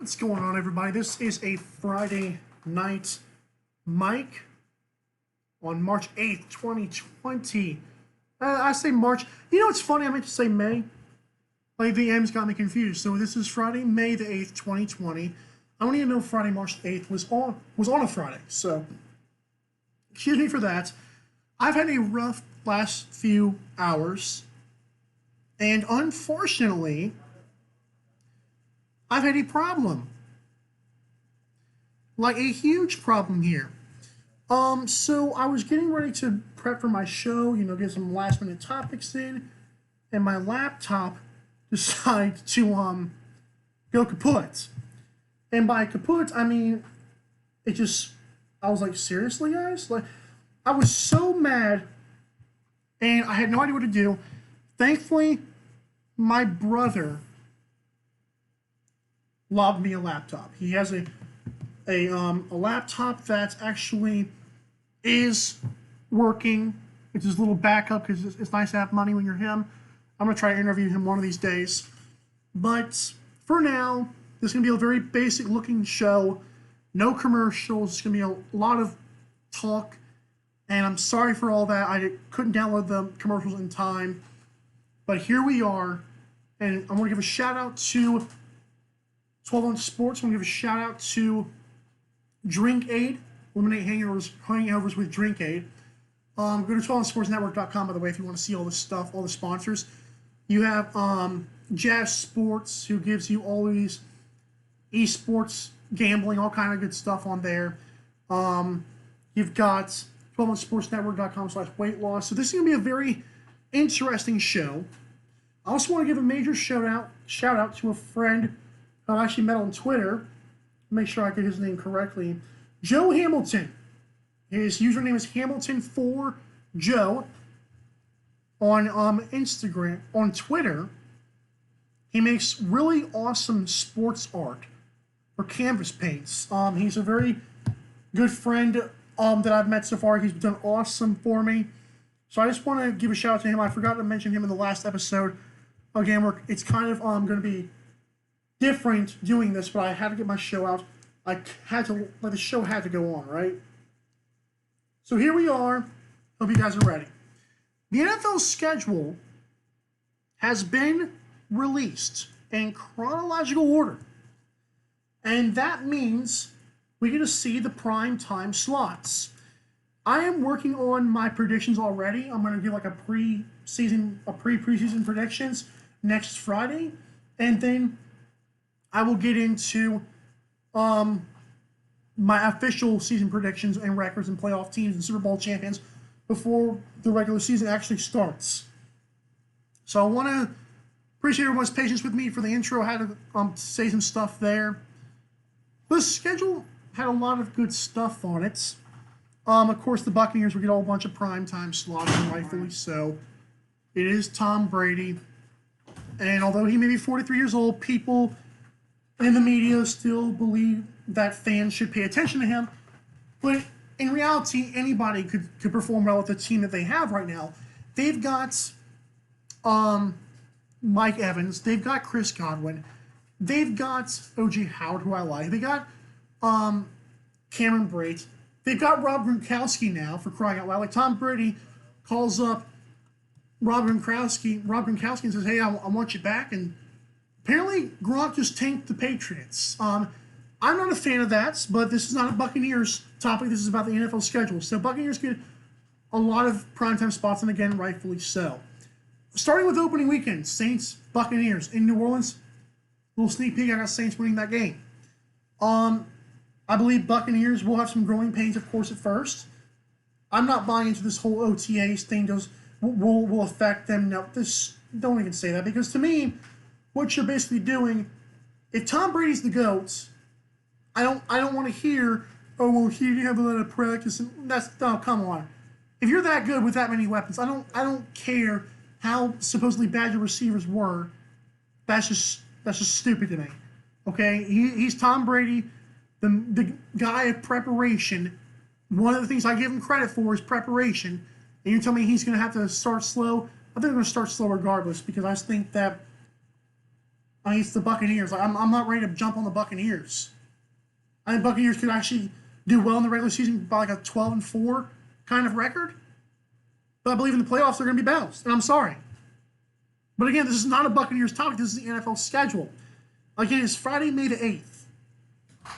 What's going on, everybody? This is a Friday night mic on March 8th, 2020. I say March. You know what's funny? I meant to say May. Like, the M's got me confused. So this is Friday, May the 8th, 2020. I don't even know if Friday, March 8th was on a Friday. So, excuse me for that. I've had a rough last few hours. And unfortunately, I've had a problem. Like a huge problem here. So I was getting ready to prep for my show, get some last minute topics in, and my laptop decided to go kaput. And by kaput, I mean I was like, seriously, guys? Like, I was so mad, and I had no idea what to do. Thankfully, my brother lobbed me a laptop. He has a laptop that actually is working. It's his little backup because it's nice to have money when you're him. I'm going to try to interview him one of these days. But for now, this is going to be a very basic looking show. No commercials. It's going to be a lot of talk. And I'm sorry for all that. I couldn't download the commercials in time. But here we are. And I want to give a shout out to 12 on Sports. I want to give a shout out to Drink Aid. Eliminate hangovers with Drink Aid. Go to 12onsportsnetwork.com, by the way, if you want to see all this stuff, all the sponsors. You have Jazz Sports, who gives you all these esports, gambling, all kind of good stuff on there. You've got 12onsportsnetwork.com/weight loss. So this is going to be a very interesting show. I also want to give a major shout out to a friend I actually met on Twitter. Make sure I get his name correctly. Joe Hamilton. His username is Hamilton4Joe on Instagram. On Twitter, he makes really awesome sports art for canvas paints. He's a very good friend that I've met so far. He's done awesome for me. So I just want to give a shout out to him. I forgot to mention him in the last episode. Again, it's kind of going to be different doing this, but I had to get my show out. The show had to go on, right? So here we are. Hope you guys are ready. The NFL schedule has been released in chronological order. And that means we get to see the prime time slots. I am working on my predictions already. I'm going to do like a pre-preseason predictions next Friday. And then I will get into my official season predictions and records and playoff teams and Super Bowl champions before the regular season actually starts. So I want to appreciate everyone's patience with me for the intro. I had to say some stuff there. The schedule had a lot of good stuff on it. Of course, the Buccaneers will get a whole bunch of primetime slots, and rightfully so. It is Tom Brady. And although he may be 43 years old, people in the media still believe that fans should pay attention to him. But in reality, anybody could perform well with the team that they have right now. They've got Mike Evans. They've got Chris Godwin. They've got O.J. Howard, who I like. They got Cameron Brate. They've got Rob Gronkowski now, for crying out loud. Like, Tom Brady calls up Rob Gronkowski and says, hey, I want you back. And apparently, Gronk just tanked the Patriots. I'm not a fan of that, but this is not a Buccaneers topic. This is about the NFL schedule. So Buccaneers get a lot of primetime spots, and again, rightfully so. Starting with opening weekend, Saints, Buccaneers in New Orleans. Little sneak peek, I got Saints winning that game. I believe Buccaneers will have some growing pains, of course, at first. I'm not buying into this whole OTAs thing will affect them. No, don't even say that, because to me, what you're basically doing, if Tom Brady's the GOAT, I don't want to hear, oh, well, he didn't have a lot of practice. Come on. If you're that good with that many weapons, I don't care how supposedly bad your receivers were. That's just stupid to me. Okay? He's Tom Brady, the guy of preparation. One of the things I give him credit for is preparation. And you tell me he's going to have to start slow? I think they're going to start slow regardless, because I just think that I mean, it's the Buccaneers. Like, I'm not ready to jump on the Buccaneers. I think Buccaneers could actually do well in the regular season by like a 12-4 kind of record. But I believe in the playoffs they're going to be bounced, and I'm sorry. But again, this is not a Buccaneers topic. This is the NFL schedule. Again, it's Friday, May the 8th.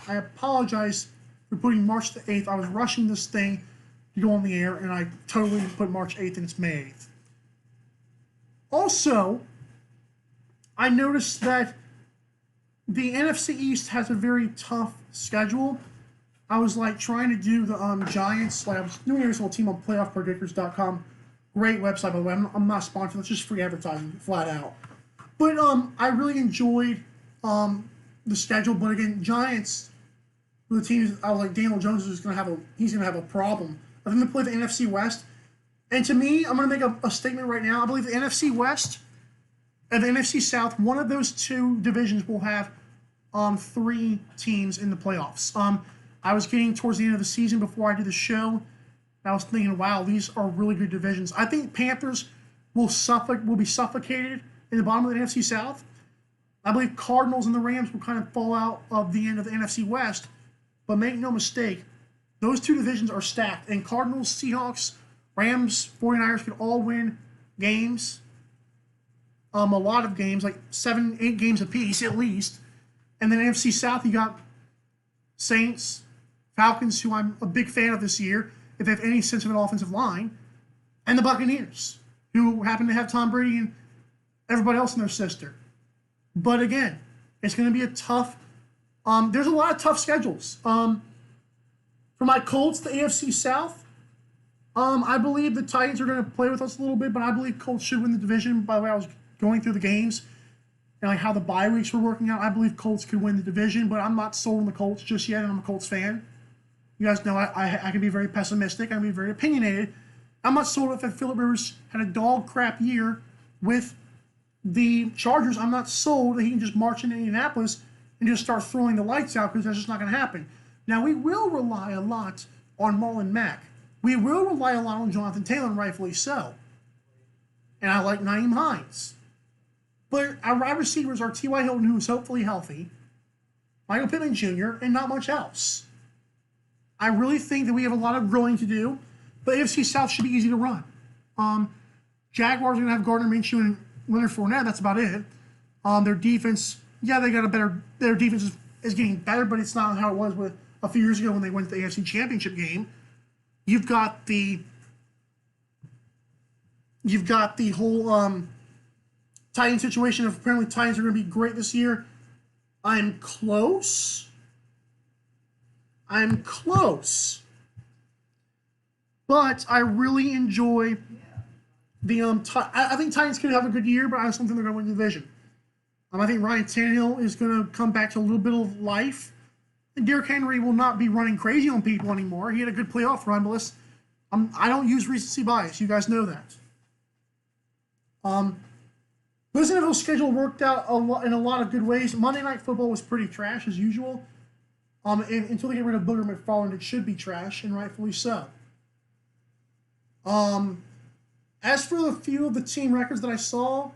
I apologize for putting March the 8th. I was rushing this thing to go on the air, and I totally put March 8th, and it's May 8th. Also, I noticed that the NFC East has a very tough schedule. I was like trying to do the Giants. Like I was doing every single team on playoffpredictors.com. Great website, by the way. I'm not sponsored. That's just free advertising, flat out. But I really enjoyed the schedule. But again, Giants, the teams, I was like, Daniel Jones is going to have a problem. I think they play the NFC West. And to me, I'm going to make a statement right now. I believe the NFC West and the NFC South, one of those two divisions will have 3 teams in the playoffs. I was getting towards the end of the season before I did the show, and I was thinking, wow, these are really good divisions. I think Panthers will be suffocated in the bottom of the NFC South. I believe Cardinals and the Rams will kind of fall out of the end of the NFC West. But make no mistake, those two divisions are stacked. And Cardinals, Seahawks, Rams, 49ers could all win games. A lot of games, like 7-8 games apiece at least. And then NFC South, you got Saints, Falcons, who I'm a big fan of this year, if they have any sense of an offensive line, and the Buccaneers, who happen to have Tom Brady and everybody else in their sister. But again, it's going to be a tough. There's a lot of tough schedules. For my Colts, the AFC South, I believe the Titans are going to play with us a little bit, but I believe Colts should win the division. By the way, I was going through the games and like how the bye weeks were working out. I believe Colts could win the division, but I'm not sold on the Colts just yet, and I'm a Colts fan. You guys know I can be very pessimistic. I can be very opinionated. I'm not sold if Phillip Rivers had a dog crap year with the Chargers. I'm not sold that he can just march into Indianapolis and just start throwing the lights out, because that's just not going to happen. Now, we will rely a lot on Marlon Mack. We will rely a lot on Jonathan Taylor, and rightfully so. And I like Nyheim Hines. But our wide receivers are T.Y. Hilton, who is hopefully healthy, Michael Pittman Jr., and not much else. I really think that we have a lot of growing to do, but AFC South should be easy to run. Jaguars are going to have Gardner Minshew and Leonard Fournette. That's about it. Their defense, yeah, they got a better. Their defense is getting better, but it's not how it was with a few years ago when they went to the AFC Championship game. You've got the whole Titans situation. Of apparently Titans are going to be great this year. I'm close. But I really enjoy the I think Titans could have a good year, but I just don't think they're going to win the division. I think Ryan Tannehill is going to come back to a little bit of life. And Derrick Henry will not be running crazy on people anymore. He had a good playoff run, but I don't use recency bias. You guys know that. This NFL schedule worked out in a lot of good ways. Monday Night Football was pretty trash as usual. Until they get rid of Booger McFarland, it should be trash, and rightfully so. As for the few of the team records that I saw,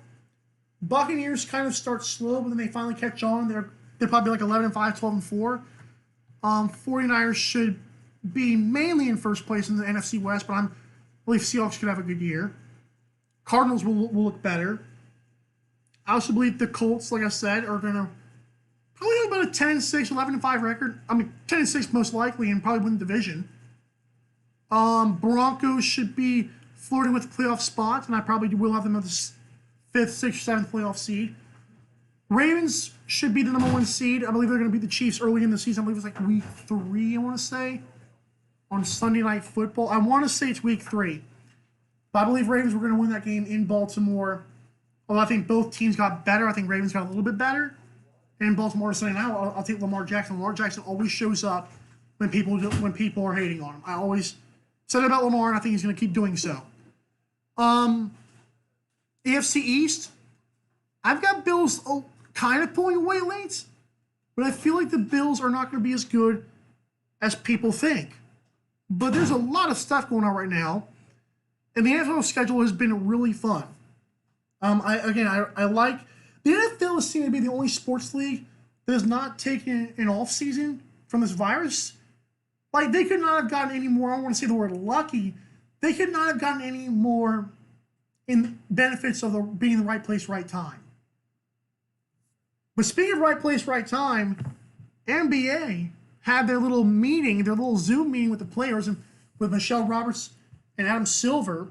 Buccaneers kind of start slow, but then they finally catch on. They're probably like 11-5, 12-4. 49ers should be mainly in first place in the NFC West, but I believe Seahawks could have a good year. Cardinals will look better. I also believe the Colts, like I said, are going to probably have about a 10-6, 11-5 record. I mean, 10-6 most likely, and probably win the division. Broncos should be flirting with the playoff spot, and I probably will have them at the 5th, 6th, 7th playoff seed. Ravens should be the number 1 seed. I believe they're going to beat the Chiefs early in the season. I believe it's like week 3, I want to say, on Sunday Night Football. I want to say it's week 3. But I believe Ravens were going to win that game in Baltimore. Although I think both teams got better. I think Ravens got a little bit better. And Baltimore is saying, now I'll take Lamar Jackson. Lamar Jackson always shows up when people are hating on him. I always said it about Lamar, and I think he's going to keep doing so. AFC East, I've got Bills kind of pulling away late, but I feel like the Bills are not going to be as good as people think. But there's a lot of stuff going on right now, and the NFL schedule has been really fun. I like The NFL is seen to be the only sports league that has not taken an off season from this virus. Like, they could not have gotten any more, I don't want to say the word lucky, they could not have gotten any more in benefits of being in the right place, right time. But speaking of right place, right time, NBA had their little meeting, their little Zoom meeting with the players, and with Michelle Roberts and Adam Silver.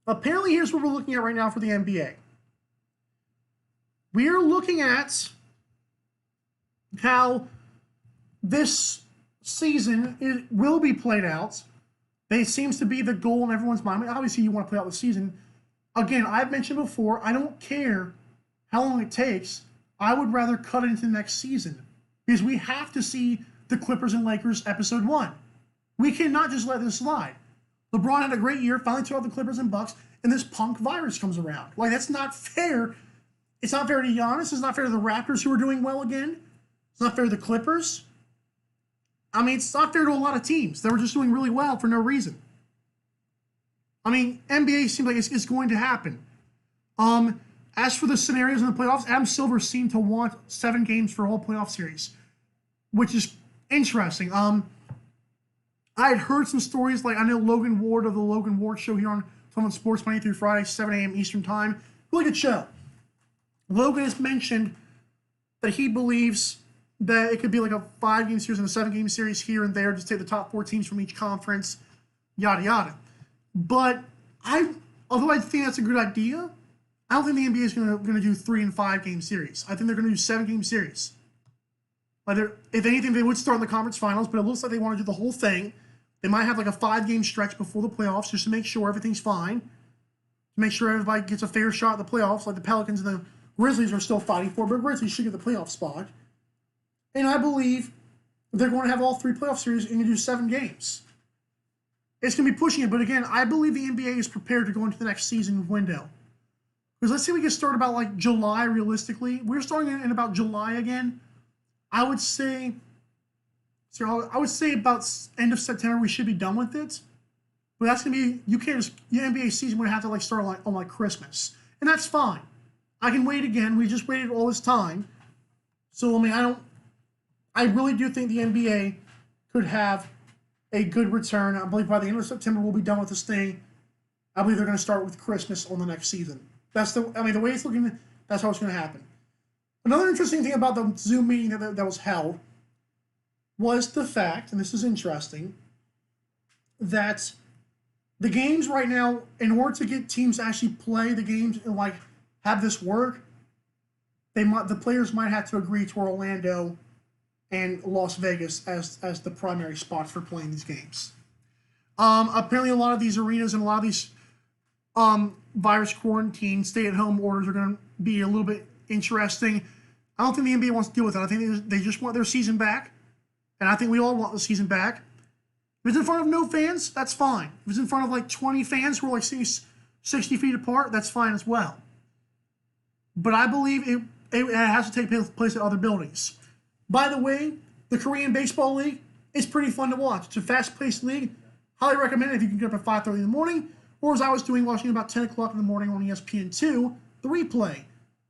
Apparently, here's what we're looking at right now for the NBA. We are looking at how this season will be played out. It seems to be the goal in everyone's mind. I mean, obviously, you want to play out the season. Again, I've mentioned before, I don't care how long it takes. I would rather cut it into the next season because we have to see the Clippers and Lakers episode 1. We cannot just let this slide. LeBron had a great year, finally took out the Clippers and Bucks, and this punk virus comes around. Like, that's not fair. It's not fair to Giannis. It's not fair to the Raptors, who are doing well again. It's not fair to the Clippers. I mean, it's not fair to a lot of teams that were just doing really well for no reason. I mean, NBA seems like it's going to happen. As for the scenarios in the playoffs, Adam Silver seemed to want 7 games for a whole playoff series, which is interesting. I had heard some stories, like I know Logan Ward of the Logan Ward Show here on Talking Sports Monday through Friday, 7 a.m. Eastern Time. Really good show. Logan has mentioned that he believes that it could be like a 5-game series and a 7-game series here and there, just take the top 4 teams from each conference, yada yada. But although I think that's a good idea, I don't think the NBA is going to do 3 and 5 game series. I think they're going to do 7-game series. Like, if anything, they would start in the conference finals, but it looks like they want to do the whole thing. They might have like a 5-game stretch before the playoffs just to make sure everything's fine, to make sure everybody gets a fair shot at the playoffs. Like the Pelicans and the Grizzlies are still fighting for, but Grizzlies should get the playoff spot. And I believe they're going to have all 3 playoff series and do 7 games. It's going to be pushing it, but again, I believe the NBA is prepared to go into the next season window. Because let's say we get started about like July realistically. We're starting in about July again. I would say about end of September we should be done with it. But that's going to be, you can't just, the NBA season would have to like start on like Christmas. And that's fine. I can wait again. We just waited all this time. So, I mean, I really do think the NBA could have a good return. I believe by the end of September we'll be done with this thing. I believe they're going to start with Christmas on the next season. The way it's looking, that's how it's going to happen. Another interesting thing about the Zoom meeting that was held was the fact, and this is interesting, that the games right now, in order to get teams to actually play the games and like have this work, the players might have to agree to Orlando and Las Vegas as the primary spots for playing these games. Apparently, a lot of these arenas and a lot of these virus quarantine, stay-at-home orders are going to be a little bit interesting. I don't think the NBA wants to deal with it. I think they just want their season back, and I think we all want the season back. If it's in front of no fans, that's fine. If it's in front of like 20 fans who are like sitting 60 feet apart, that's fine as well. But I believe it has to take place at other buildings. By the way, the Korean Baseball League is pretty fun to watch. It's a fast-paced league. Highly recommend it if you can get up at 5:30 in the morning, or as I was doing, watching about 10 o'clock in the morning on ESPN2, the replay.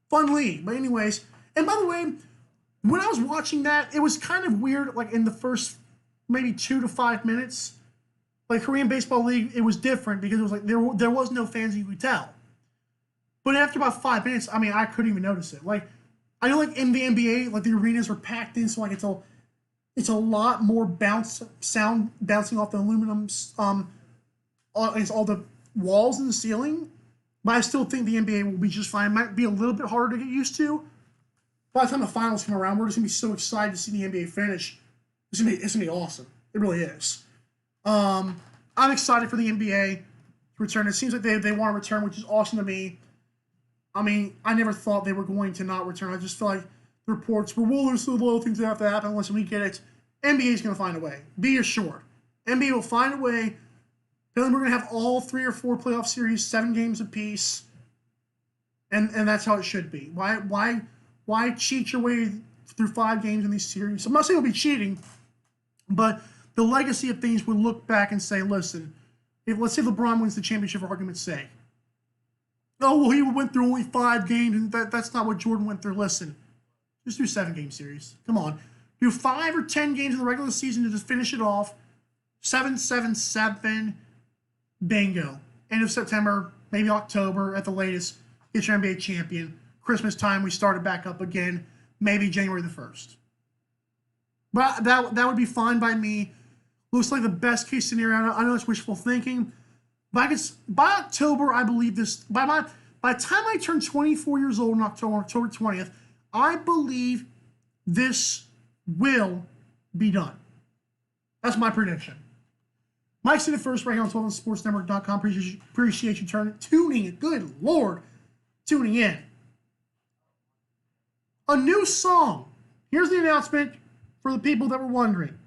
Fun league. But anyways, and by the way, when I was watching that, it was kind of weird, like in the first maybe 2 to 5 minutes. Like Korean Baseball League, it was different because it was like there was no fans, you could tell. But after about 5 minutes, I mean, I couldn't even notice it. Like, I know like in the NBA, like the arenas are packed in, so like it's a lot more sound bouncing off the aluminum, it's all the walls and the ceiling. But I still think the NBA will be just fine. It might be a little bit harder to get used to. By the time the finals come around, we're just gonna be so excited to see the NBA finish. It's gonna be awesome. It really is. I'm excited for the NBA to return. It seems like they want to return, which is awesome to me. I mean, I never thought they were going to not return. I just feel like the reports were, well, there's still little things that have to happen. Listen, we get it. NBA is going to find a way. Be assured. NBA will find a way. Then we're going to have all 3 or 4 playoff series, 7 games apiece. And that's how it should be. Why cheat your way through 5 games in these series? I'm not saying it'll be cheating, but the legacy of things would look back and say, listen, let's say LeBron wins the championship for argument's sake. Oh, well, he went through only 5 games, and that's not what Jordan went through. Listen, just do 7-game series. Come on. Do 5 or 10 games in the regular season to just finish it off. 7-7-7. Bingo. End of September, maybe October at the latest. Get your NBA champion. Christmas time, we started back up again. Maybe January the 1st. But that would be fine by me. Looks like the best case scenario. I know it's wishful thinking. But by October, I believe this. By the time I turn 24 years old in October 20th, I believe this will be done. That's my prediction. Mike said it first right here on 12sportsnetwork.com. Appreciate you tuning in. Good Lord, tuning in. A new song. Here's the announcement for the people that were wondering.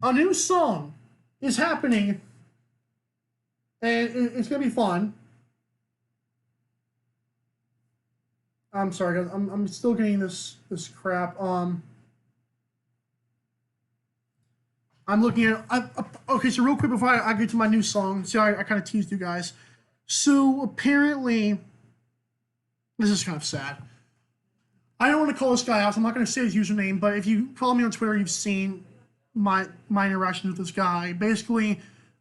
A new song is happening, and it's going to be fun. I'm sorry, guys. I'm still getting this crap. I'm looking at... okay, so real quick before I get to my new song. See, I kind of teased you guys. So, apparently... This is kind of sad. I don't want to call this guy out, so I'm not going to say his username, but if you follow me on Twitter, you've seen my interactions with this guy. Basically,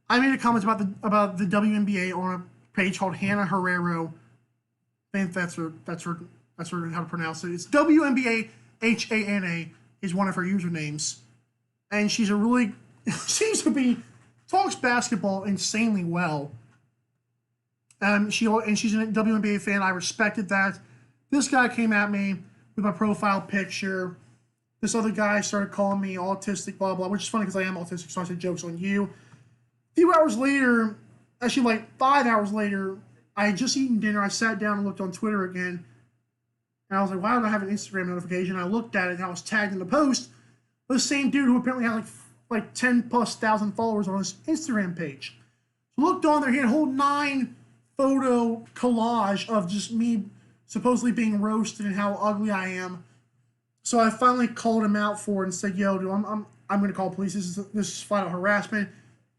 I made a comment about the WNBA on a page called Hannah Herrero. I think that's how to pronounce it. It's WNBA HANA is one of her usernames, and she's a really seems to be talks basketball insanely well. She's a WNBA fan. I respected that. This guy came at me with my profile picture. This other guy started calling me autistic, blah, blah, which is funny because I am autistic, so I said jokes on you. A few hours later, actually like 5 hours later, I had just eaten dinner. I sat down and looked on Twitter again. And I was like, why don't I have an Instagram notification? I looked at it and I was tagged in the post. The same dude who apparently had like 10,000+ followers on his Instagram page. So looked on there, he had a whole 9-photo collage of just me supposedly being roasted and how ugly I am. So I finally called him out for it and said, yo, dude, I'm going to call police. This is flat out harassment.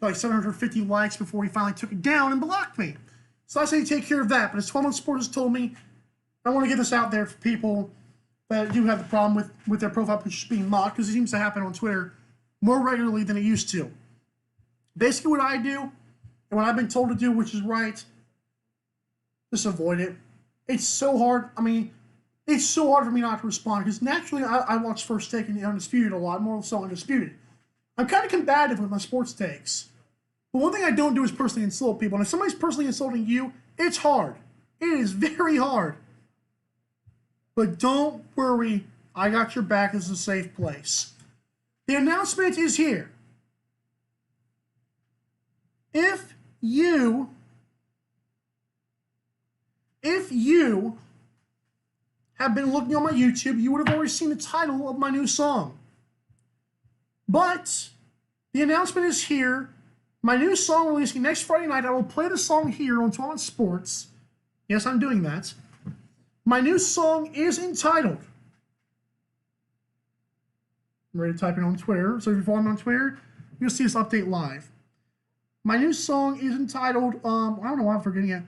Got like 750 likes before he finally took it down and blocked me. So I say take care of that. But as 12 Month Sports has told me, I want to get this out there for people that do have the problem with their profile pictures being mocked, because it seems to happen on Twitter more regularly than it used to. Basically what I do, and what I've been told to do, which is right, just avoid it. It's so hard. I mean, it's so hard for me not to respond, because naturally I watch First Take and Undisputed a lot, more so Undisputed. I'm kind of combative with my sports takes. But one thing I don't do is personally insult people. And if somebody's personally insulting you, it's hard. It is very hard. But don't worry, I got your back. This is a safe place. The announcement is here. If you have been looking on my YouTube, you would have already seen the title of my new song. But the announcement is here. My new song releasing next Friday night. I will play the song here on 12 Sports. Yes, I'm doing that. My new song is entitled... I'm ready to type it on Twitter. So if you follow me on Twitter, you'll see this update live. My new song is entitled... I don't know why I'm forgetting it.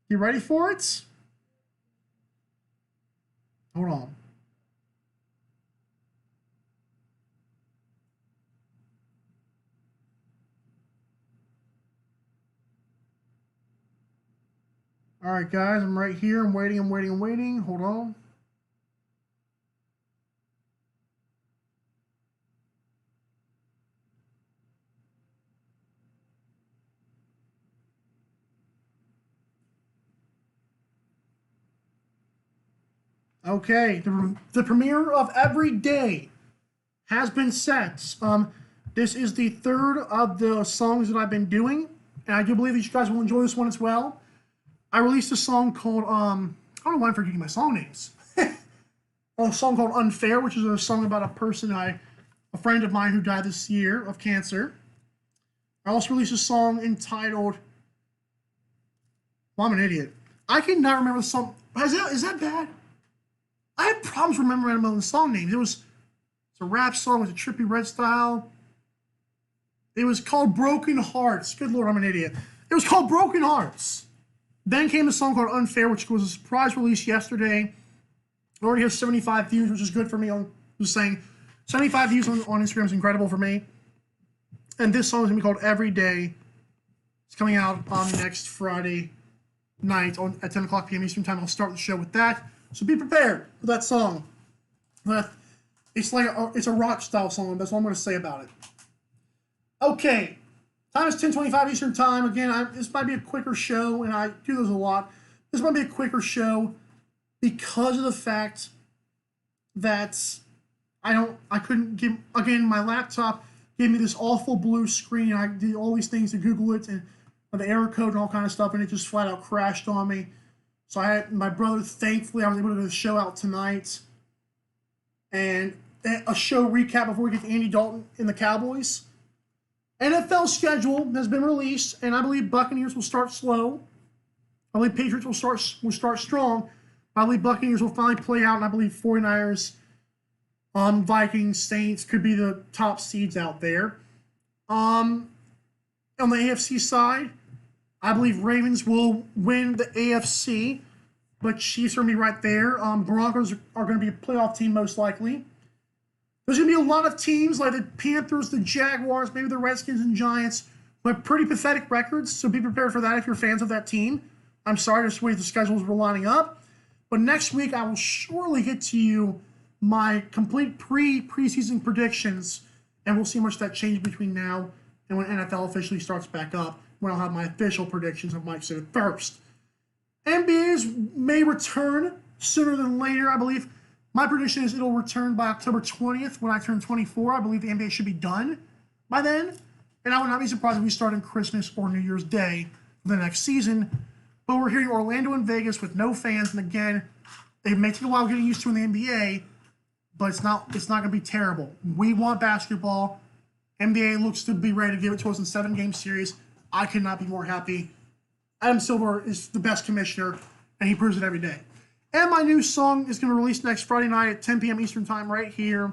You ready for it? Hold on. All right, guys, I'm right here. I'm waiting. Hold on. Okay, the premiere of Every Day has been set. This is the third of the songs that I've been doing, and I do believe that you guys will enjoy this one as well. I released a song called, I don't know why I'm forgetting my song names. A song called Unfair, which is a song about a friend of mine who died this year of cancer. I also released a song entitled, well, I'm an idiot. I cannot remember the song. Is that bad? I have problems remembering my own song names. It's a rap song with a trippy red style. It was called Broken Hearts. Good Lord, I'm an idiot. It was called Broken Hearts. Then came a song called Unfair, which was a surprise release yesterday. It already has 75 views, which is good for me. I'm just saying, 75 views on Instagram is incredible for me. And this song is going to be called Every Day. It's coming out on next Friday night at 10 o'clock p.m. Eastern Time. I'll start the show with that. So be prepared for that song. It's a rock style song. That's all I'm going to say about it. Okay. Time is 10:25 Eastern Time. Again, this might be a quicker show, and I do those a lot. This might be a quicker show because of the fact that I couldn't give, again, my laptop gave me this awful blue screen. I did all these things to Google it and the error code and all kind of stuff, and it just flat out crashed on me. So I had my brother, thankfully, I was able to do the show out tonight. And a show recap before we get to Andy Dalton and the Cowboys. NFL schedule has been released, and I believe Buccaneers will start slow. I believe Patriots will start strong. I believe Buccaneers will finally play out, and I believe 49ers, Vikings, Saints could be the top seeds out there. On the AFC side, I believe Ravens will win the AFC, but Chiefs are going to be right there. Broncos are going to be a playoff team most likely. There's going to be a lot of teams like the Panthers, the Jaguars, maybe the Redskins and Giants who have pretty pathetic records, so be prepared for that if you're fans of that team. I'm sorry, just the way the schedules were lining up. But next week, I will surely get to you my complete preseason predictions, and we'll see how much that changed between now and when NFL officially starts back up, when I'll have my official predictions of Mike said first. NBAs may return sooner than later, I believe. My prediction is it'll return by October 20th when I turn 24. I believe the NBA should be done by then. And I would not be surprised if we start on Christmas or New Year's Day for the next season. But we're hearing Orlando and Vegas with no fans. And again, it may take a while getting used to in the NBA, but it's not going to be terrible. We want basketball. NBA looks to be ready to give it to us in 7-game series. I could not be more happy. Adam Silver is the best commissioner, and he proves it every day. And my new song is going to release next Friday night at 10 p.m. Eastern Time right here.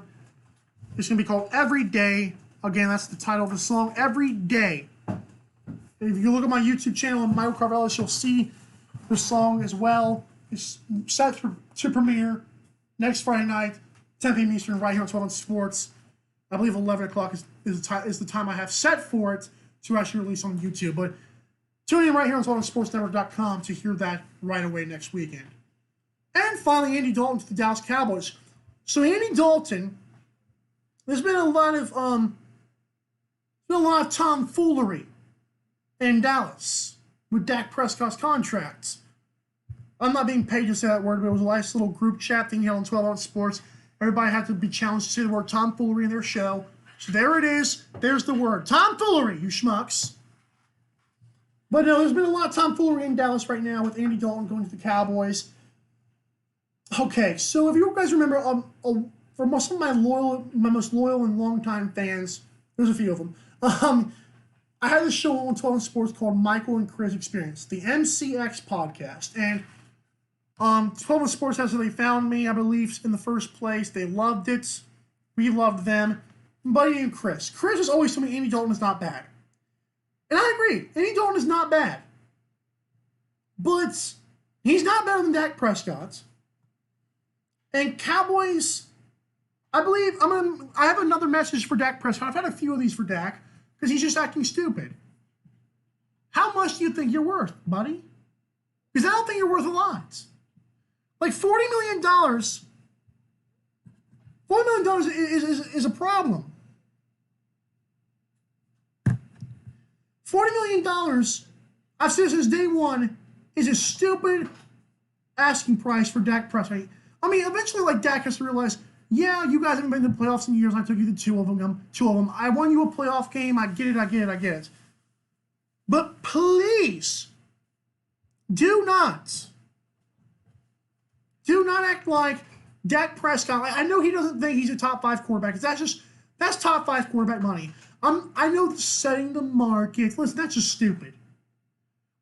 It's going to be called Every Day. Again, that's the title of the song, Every Day. If you look at my YouTube channel and Michael Carvelis, you'll see the song as well. It's set to premiere next Friday night, 10 p.m. Eastern, right here on 12 on Sports. I believe 11 o'clock is the time I have set for it to actually release on YouTube. But tune in right here on 12onsportsnetwork.com to hear that right away next weekend. And finally, Andy Dalton to the Dallas Cowboys. So Andy Dalton, there's been a lot of tomfoolery in Dallas with Dak Prescott's contracts. I'm not being paid to say that word, but it was a nice little group chat thing held on 12 on Sports. Everybody had to be challenged to say the word tomfoolery in their show. So there it is. There's the word. Tomfoolery, you schmucks. But no, there's been a lot of tomfoolery in Dallas right now with Andy Dalton going to the Cowboys. Okay, so if you guys remember, for some of my most loyal and longtime fans, there's a few of them. I had this show on 12 on Sports called Michael and Chris Experience, the MCX podcast, and 12 on Sports, that's how they found me, I believe, in the first place. They loved it. We loved them. Buddy named Chris. Chris has always told me Andy Dalton is not bad. And I agree. Andy Dalton is not bad. But he's not better than Dak Prescott. And Cowboys, I believe, I have another message for Dak Prescott. I've had a few of these for Dak because he's just acting stupid. How much do you think you're worth, buddy? Because I don't think you're worth a lot. Like $40 million. $40 million is a problem. $40 million, I've said since day one, is a stupid asking price for Dak Prescott. I mean, eventually, like, Dak has to realize, yeah, you guys haven't been to the playoffs in years. I took you to two of them. I won you a playoff game. I get it. But please, do not act like Dak Prescott. I know he doesn't think he's a top 5 quarterback. That's top 5 quarterback money. I know setting the market. Listen, that's just stupid.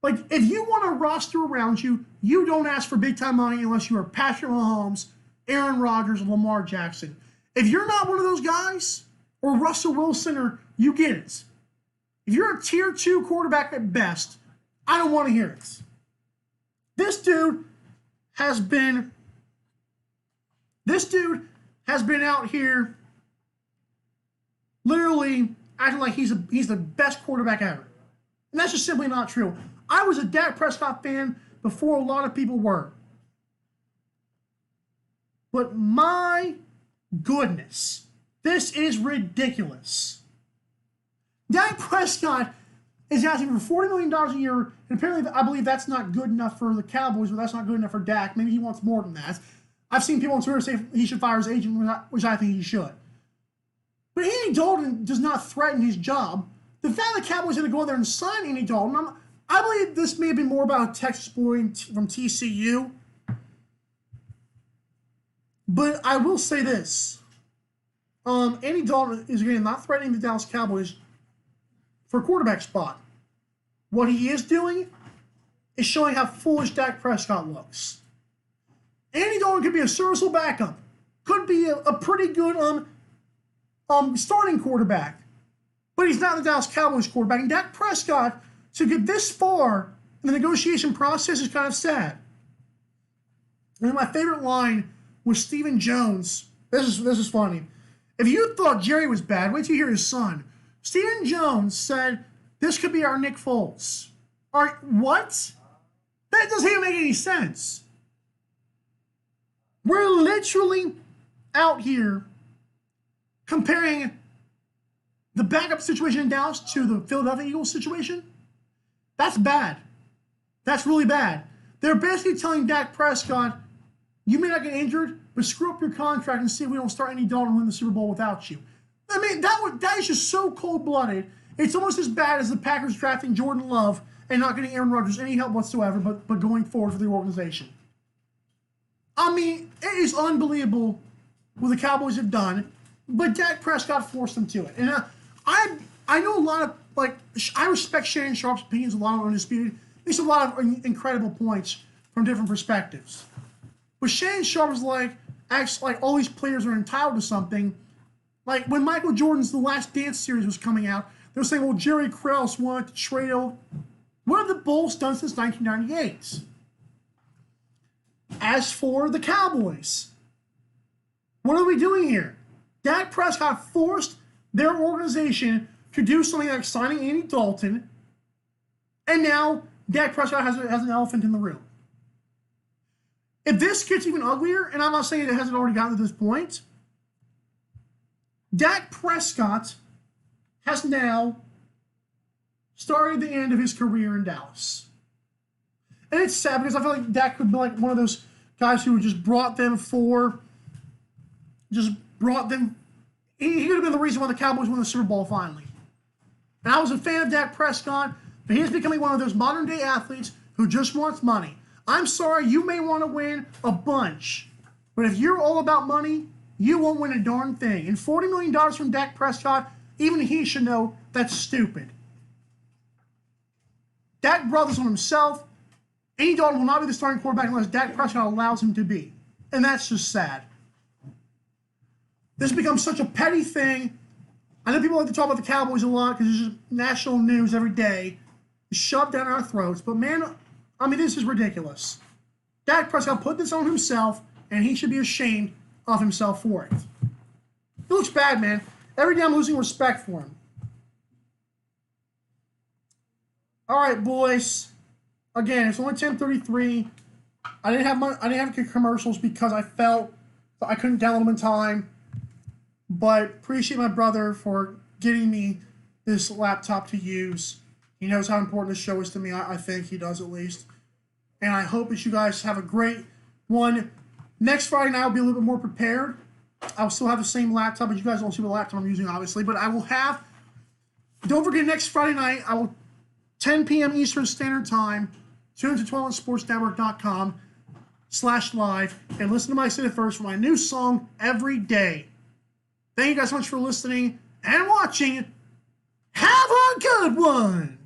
Like, if you want a roster around you, you don't ask for big time money unless you are Patrick Mahomes, Aaron Rodgers, and Lamar Jackson. If you're not one of those guys, or Russell Wilson, or you get it. If you're a tier 2 quarterback at best, I don't want to hear it. this dude has been out here literally acting like he's the best quarterback ever. And that's just simply not true. I was a Dak Prescott fan before a lot of people were. But my goodness, this is ridiculous. Dak Prescott is asking for $40 million a year, and apparently I believe that's not good enough for the Cowboys, but that's not good enough for Dak. Maybe he wants more than that. I've seen people on Twitter say he should fire his agent, which I think he should. But Andy Dalton does not threaten his job. The fact that the Cowboys had to go in there and sign Andy Dalton, I believe this may have been more about a Texas boy from TCU. But I will say this. Andy Dalton is, again, not threatening the Dallas Cowboys for a quarterback spot. What he is doing is showing how foolish Dak Prescott looks. Andy Dalton could be a serviceable backup. Could be a pretty good starting quarterback. But he's not the Dallas Cowboys quarterback. And Dak Prescott, to get this far in the negotiation process, is kind of sad. And my favorite line was Stephen Jones. This is funny. If you thought Jerry was bad, wait till you hear his son. Stephen Jones said, this could be our Nick Foles. All right, what? That doesn't even make any sense. We're literally out here comparing the backup situation in Dallas to the Philadelphia Eagles situation. That's bad. That's really bad. They're basically telling Dak Prescott, you may not get injured, but screw up your contract and see if we don't start Andy Dalton and win the Super Bowl without you. I mean, that is just so cold-blooded. It's almost as bad as the Packers drafting Jordan Love and not getting Aaron Rodgers any help whatsoever, but going forward for the organization. I mean, it is unbelievable what the Cowboys have done, but Dak Prescott forced them to it. And I know a lot of, I respect Shannon Sharp's opinions, a lot of Undisputed. Makes a lot of incredible points from different perspectives. But Shannon Sharp is acts like all these players are entitled to something. Like when Michael Jordan's The Last Dance series was coming out, they were saying, well, Jerry Krause wanted to trade out. What have the Bulls done since 1998? As for the Cowboys, what are we doing here? Dak Prescott forced their organization to do something like signing Andy Dalton, and now Dak Prescott has an elephant in the room. If this gets even uglier, and I'm not saying it hasn't already gotten to this point, Dak Prescott has now started the end of his career in Dallas. And it's sad because I feel like Dak could be like one of those guys who just brought them. He could have been the reason why the Cowboys won the Super Bowl finally. And I was a fan of Dak Prescott, but he's becoming one of those modern day athletes who just wants money. I'm sorry, you may want to win a bunch, but if you're all about money, you won't win a darn thing. And $40 million from Dak Prescott, even he should know that's stupid. Dak brought this on himself. Andy Dalton will not be the starting quarterback unless Dak Prescott allows him to be. And that's just sad. This becomes such a petty thing. I know people like to talk about the Cowboys a lot because it's just national news every day. It's shoved down our throats. But man, I mean, this is ridiculous. Dak Prescott put this on himself, and he should be ashamed of himself for it. It looks bad, man. Every day I'm losing respect for him. All right, boys. Again, it's only 10:33. I didn't have commercials because I felt I couldn't download them in time. But appreciate my brother for getting me this laptop to use. He knows how important this show is to me. I think he does, at least. And I hope that you guys have a great one. Next Friday night I'll be a little bit more prepared. I'll still have the same laptop, but you guys won't see the laptop I'm using, obviously. But I will have, don't forget, next Friday night, 10 p.m. Eastern Standard Time, tune into 12sportsnetwork.com/live and listen to my Say It First for my new song every day. Thank you guys so much for listening and watching. Have a good one.